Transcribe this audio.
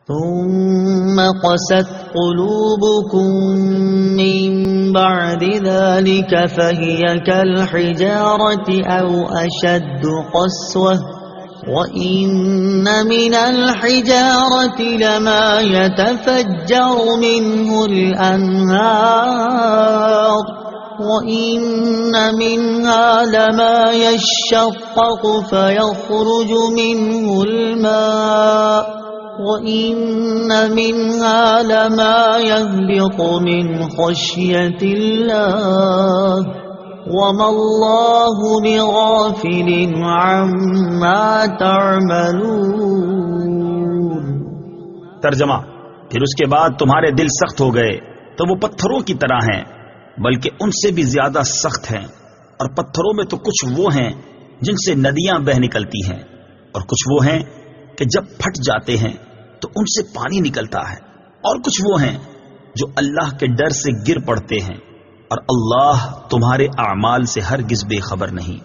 ثم قست قلوبكم من بعد ذلك فهي كالحجارة أو أشد قسوة وإن من الحجارة لما يتفجر منه الأنهار وإن منها لما يشقق فيخرج منه الماء وَإِنَّ مِنْهَا لَمَا يَهْبِطُ مِنْ خَشْيَةِ اللَّهِ وَمَا اللَّهُ بِغَافِلٍ عَمَّا تَعْمَلُونَ۔ ترجمہ: پھر اس کے بعد تمہارے دل سخت ہو گئے تو وہ پتھروں کی طرح ہیں، بلکہ ان سے بھی زیادہ سخت ہیں، اور پتھروں میں تو کچھ وہ ہیں جن سے ندیاں بہہ نکلتی ہیں، اور کچھ وہ ہیں کہ جب پھٹ جاتے ہیں تو ان سے پانی نکلتا ہے، اور کچھ وہ ہیں جو اللہ کے ڈر سے گر پڑتے ہیں، اور اللہ تمہارے اعمال سے ہرگز بے خبر نہیں۔